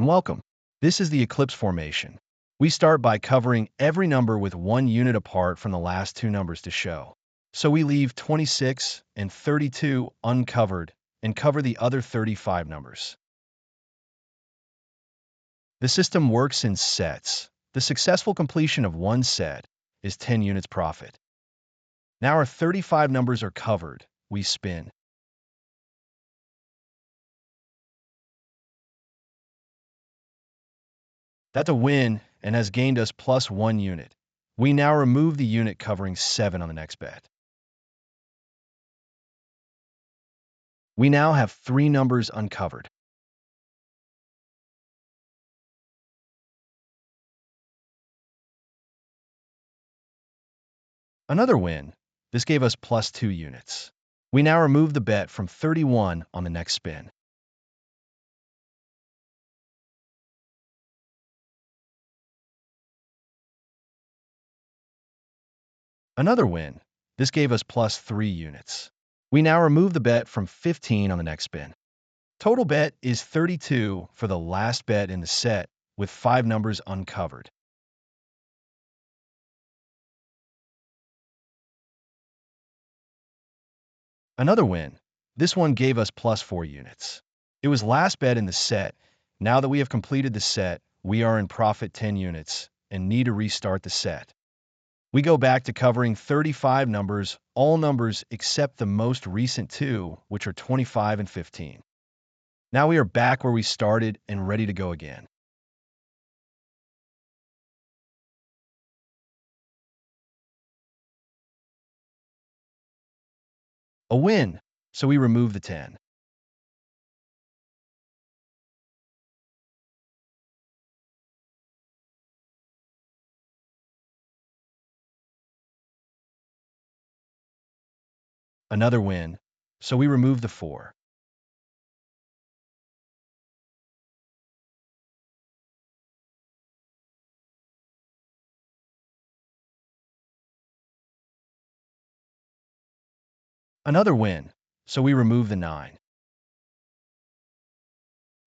welcome. This is the eclipse formation. We start by covering every number with 1 unit apart from the last two numbers to show. So we leave 26 and 32 uncovered and cover the other 35 numbers. The system works in sets. The successful completion of one set is 10 units profit. Now our 35 numbers are covered. We spin. That's a win and has gained us plus 1 unit. We now remove the unit covering 7 on the next bet. We now have 3 numbers uncovered. Another win. This gave us plus 2 units. We now remove the bet from 31 on the next spin. Another win. This gave us plus 3 units. We now remove the bet from 15 on the next spin. Total bet is 32 for the last bet in the set, with 5 numbers uncovered. Another win. This one gave us plus 4 units. It was last bet in the set. Now that we have completed the set, we are in profit 10 units and need to restart the set. We go back to covering 35 numbers, all numbers except the most recent two, which are 25 and 15. Now we are back where we started and ready to go again. A win, so we remove the 10. Another win, so we remove the 4. Another win, so we remove the 9.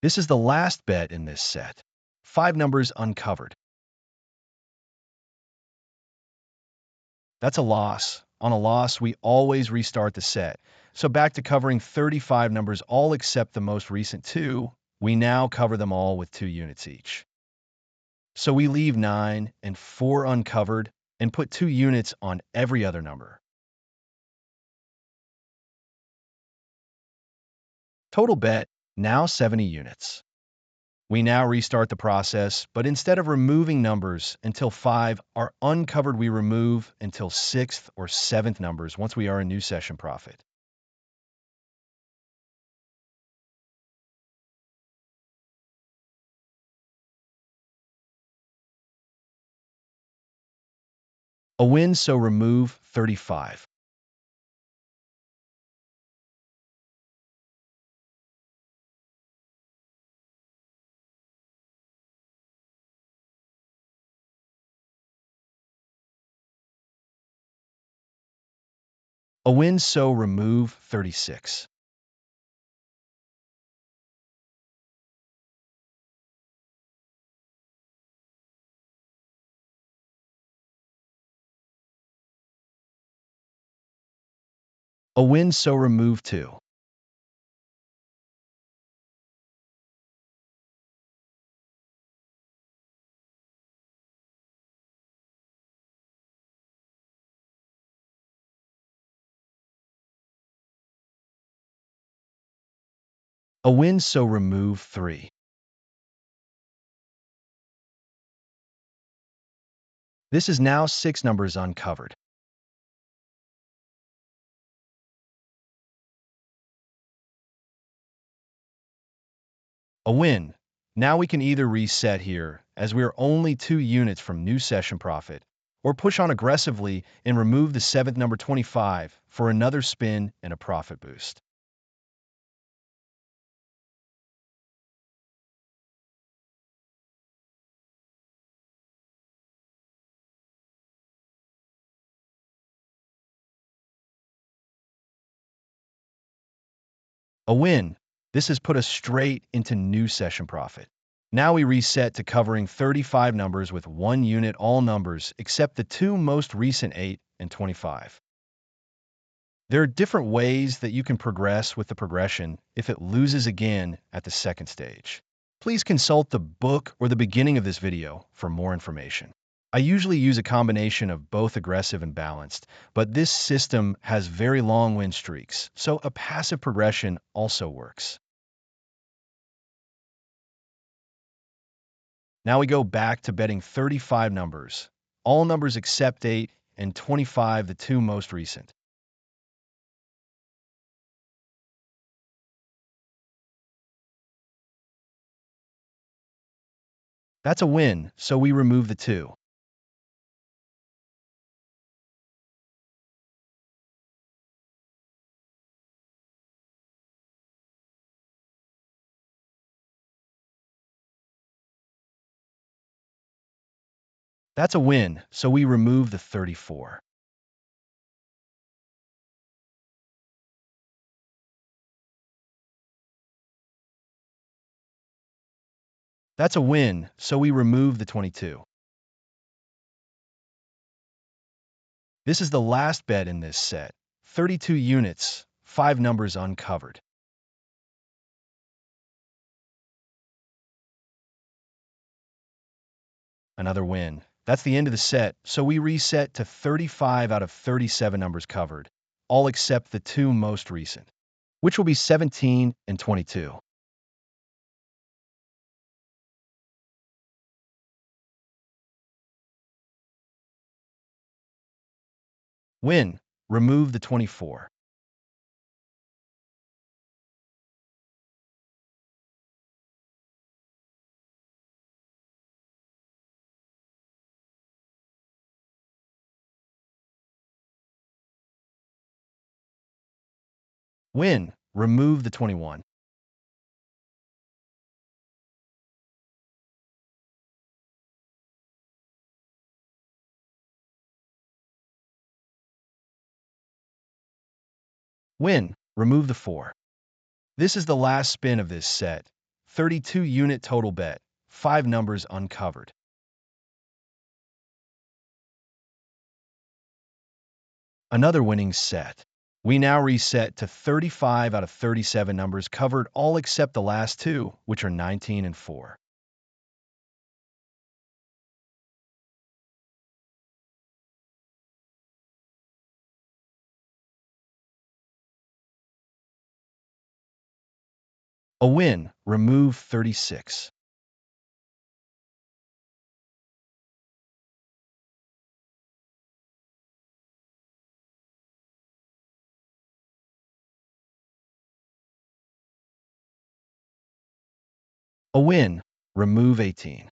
This is the last bet in this set. 5 numbers uncovered. That's a loss. On a loss, we always restart the set. So back to covering 35 numbers, all except the most recent two. We now cover them all with 2 units each. So we leave 9 and 4 uncovered and put 2 units on every other number. Total bet, now 70 units. We now restart the process, but instead of removing numbers until 5 are uncovered, we remove until 6th or 7th numbers once we are in new session profit. A win, so remove 35. A win, so remove 36. A win, so remove 2. A win, so remove 3. This is now 6 numbers uncovered. A win. Now we can either reset here, as we are only 2 units from new session profit, or push on aggressively and remove the 7th number 25 for another spin and a profit boost. A win. This has put us straight into new session profit. Now we reset to covering 35 numbers with 1 unit, all numbers except the two most recent 8 and 25. There are different ways that you can progress with the progression if it loses again at the second stage. Please consult the book or the beginning of this video for more information. I usually use a combination of both aggressive and balanced, but this system has very long win streaks, so a passive progression also works. Now we go back to betting 35 numbers, all numbers except 8 and 25, the two most recent. That's a win, so we remove the 2. That's a win, so we remove the 34. That's a win, so we remove the 22. This is the last bet in this set. 32 units, 5 numbers uncovered. Another win. That's the end of the set, so we reset to 35 out of 37 numbers covered, all except the two most recent, which will be 17 and 22. Win. Remove the 24. Win. Remove the 21. Win. Remove the 4. This is the last spin of this set. 32 unit total bet, 5 numbers uncovered. Another winning set. We now reset to 35 out of 37 numbers covered, all except the last two, which are 19 and 4. A win. Remove 36. A win. Remove 18.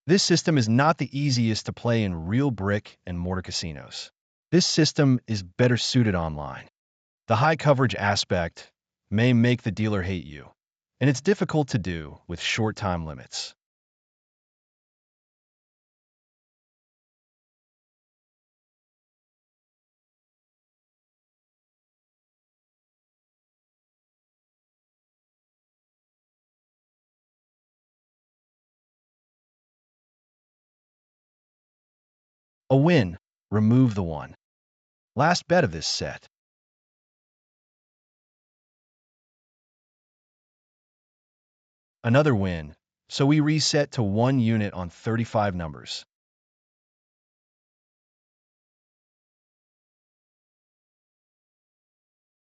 This system is not the easiest to play in real brick and mortar casinos. This system is better suited online. The high coverage aspect may make the dealer hate you, and it's difficult to do with short time limits. A win. Remove the 1. Last bet of this set. Another win, so we reset to 1 unit on 35 numbers.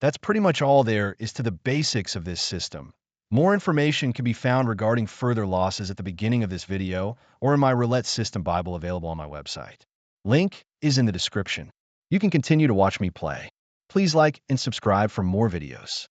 That's pretty much all there is to the basics of this system. More information can be found regarding further losses at the beginning of this video or in my Roulette System Bible available on my website. Link is in the description. You can continue to watch me play. Please like and subscribe for more videos.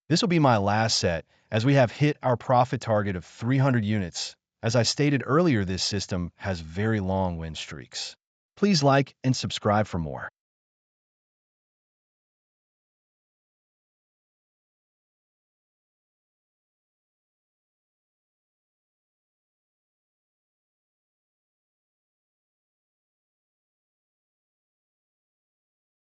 This will be my last set, as we have hit our profit target of 300 units. As I stated earlier, this system has very long win streaks. Please like and subscribe for more.